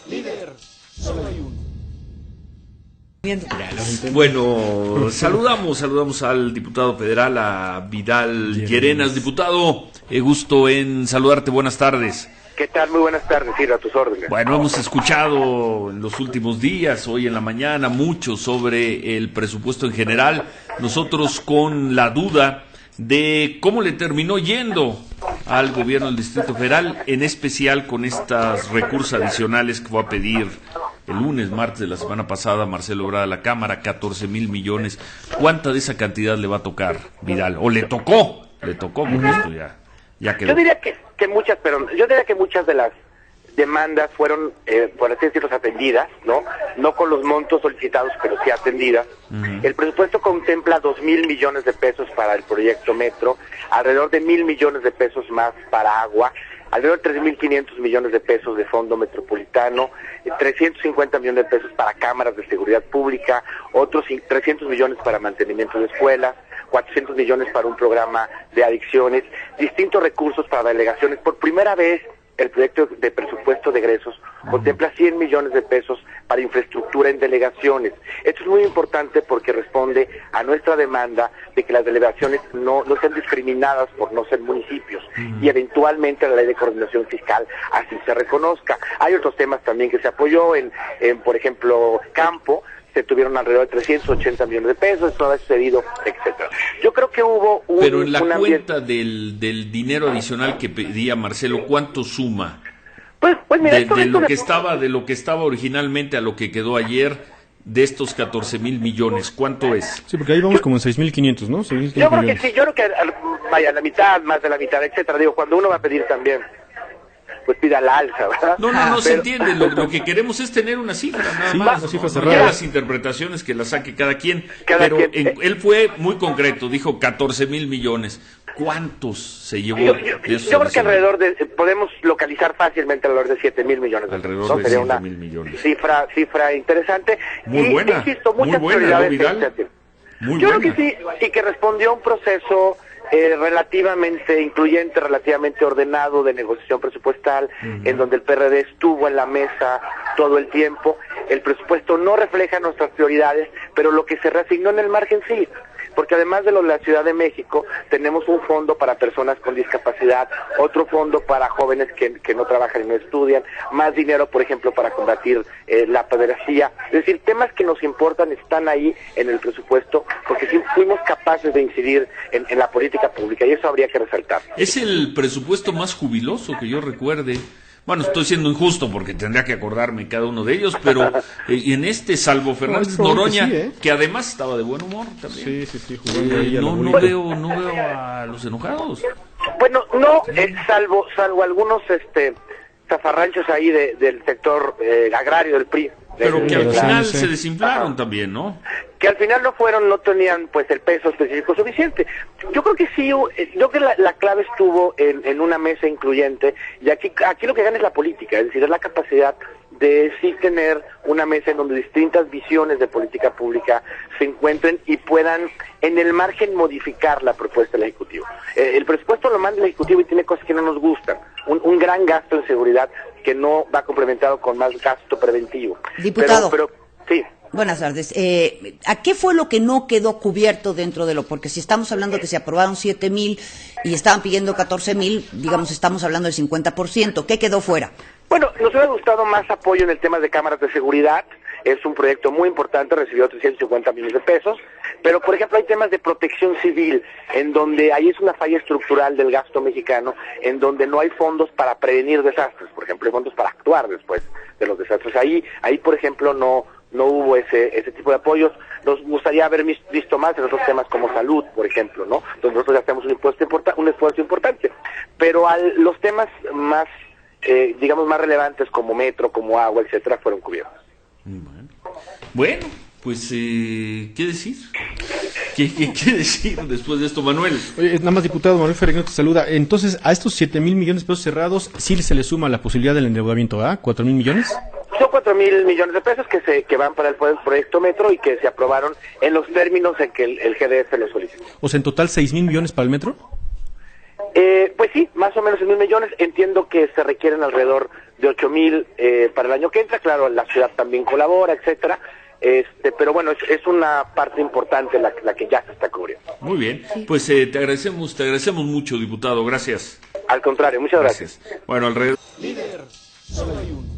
Líder, solo hay uno. Bueno, saludamos al diputado federal, a Vidal Llerenas. Diputado, gusto en saludarte, buenas tardes. ¿Qué tal? Muy buenas tardes, sí, a tus órdenes. Bueno, hemos escuchado en los últimos días, hoy en la mañana, mucho sobre el presupuesto en general. Nosotros con la duda de cómo le terminó yendo al gobierno del Distrito Federal, en especial con estos recursos adicionales que fue a pedir el lunes, martes de la semana pasada, Marcelo Ebrard a la Cámara, 14,000 millones. ¿Cuánta de esa cantidad le va a tocar, Vidal? ¿O le tocó, porque esto ya quedó? Yo diría que muchas, pero yo diría que muchas de las demandas fueron, por así decirlo, atendidas, ¿no? No con los montos solicitados, pero sí atendidas. El presupuesto contempla 2,000 millones de pesos para el proyecto Metro, alrededor de 1,000 millones de pesos más para agua, alrededor de 3,500 millones de pesos de fondo metropolitano, 350 millones de pesos para cámaras de seguridad pública, otros 300 millones para mantenimiento de escuelas, 400 millones para un programa de adicciones, distintos recursos para delegaciones. Por primera vez, el proyecto de presupuesto de egresos contempla 100 millones de pesos para infraestructura en delegaciones. Esto es muy importante porque responde a nuestra demanda de que las delegaciones no sean discriminadas por no ser municipios y eventualmente la ley de coordinación fiscal así se reconozca. Hay otros temas también que se apoyó en por ejemplo, campo. Se tuvieron alrededor de 380 millones de pesos, esto ha sucedido, etcétera. Yo creo que hubo Pero en la cuenta del dinero adicional que pedía Marcelo, ¿cuánto suma? Pues mira, de lo que estaba originalmente a lo que quedó ayer, de estos 14,000 millones, ¿cuánto es? Sí, porque ahí vamos como en 6,500, ¿no? 6,500 yo creo millones. que sí, yo creo que vaya la mitad, más de la mitad, etcétera. Digo, cuando uno va a pedir también, pues pida la alza, ¿verdad? No se entiende, lo que queremos es tener una cifra, nada más. Una cifra Ya cerrada. las interpretaciones que las saque cada quien, pero él fue muy concreto, dijo 14,000 millones. ¿Cuántos se llevó? Yo creo que alrededor de, podemos localizar fácilmente alrededor de 7,000 millones. Alrededor de 7,000 millones. Cifra interesante. Muy buena, insisto, muchas muy buena, prioridades. ¿no, Vidal? Muy Yo buena. creo que sí, y que respondió a un proceso relativamente incluyente, relativamente ordenado de negociación presupuestal, en donde el PRD estuvo en la mesa todo el tiempo. El presupuesto no refleja nuestras prioridades, pero lo que se reasignó en el margen sí, porque además de lo de la Ciudad de México, tenemos un fondo para personas con discapacidad, otro fondo para jóvenes que no trabajan y no estudian, más dinero, por ejemplo, para combatir la pederastia. Es decir, temas que nos importan están ahí en el presupuesto, porque sí fuimos capaces de incidir en la política pública, y eso habría que resaltar. Es el presupuesto más jubiloso que yo recuerde. Bueno, estoy siendo injusto porque tendría que acordarme cada uno de ellos, pero en salvo Fernández Noroña, que además estaba de buen humor también. Sí, jugando ahí a la no veo a los enojados. Bueno, no, salvo algunos zafarranchos ahí del sector agrario del PRI. Pero que al final se desinflaron también, ¿no? Que al final no tenían pues el peso específico suficiente. Yo creo que sí, yo creo que la clave estuvo en una mesa incluyente, y aquí lo que gana es la política, es decir, es la capacidad de sí tener una mesa en donde distintas visiones de política pública se encuentren y puedan en el margen modificar la propuesta del Ejecutivo. El presupuesto lo manda el Ejecutivo y tiene cosas que no nos gustan. Un gran gasto en seguridad que no va complementado con más gasto preventivo. Diputado. Pero sí. Buenas tardes. ¿A qué fue lo que no quedó cubierto dentro de lo? Porque si estamos hablando que se aprobaron 7,000 y estaban pidiendo 14,000, digamos, estamos hablando del 50%. ¿Qué quedó fuera? Bueno, nos hubiera gustado más apoyo en el tema de cámaras de seguridad. Es un proyecto muy importante, recibió 350 millones de pesos, pero por ejemplo hay temas de protección civil, en donde ahí es una falla estructural del gasto mexicano, en donde no hay fondos para prevenir desastres, por ejemplo, hay fondos para actuar después de los desastres. Ahí por ejemplo, no hubo ese tipo de apoyos. Nos gustaría haber visto más en otros temas como salud, por ejemplo, ¿no? Entonces nosotros ya hacemos un esfuerzo importante, pero los temas más, digamos, más relevantes como metro, como agua, etcétera, fueron cubiertos. Bueno, pues, ¿qué decir? ¿Qué decir después de esto, Manuel? Oye, nada más, diputado Manuel Ferreira te saluda. Entonces, a estos 7,000 millones de pesos cerrados, ¿sí se le suma la posibilidad del endeudamiento a 4,000 millones? Son 4,000 millones de pesos que van para el proyecto Metro y que se aprobaron en los términos en que el GDF lo solicitó. O sea, en total 6,000 millones para el metro. Pues sí, más o menos 1,000 millones. Entiendo que se requieren alrededor de 8,000 para el año que entra. Claro, la ciudad también colabora, etcétera. Pero bueno, es una parte importante la que ya se está cubriendo. Muy bien, pues te agradecemos mucho, diputado, gracias. Al contrario, muchas gracias. Bueno, alrededor... Líder, solo hay uno.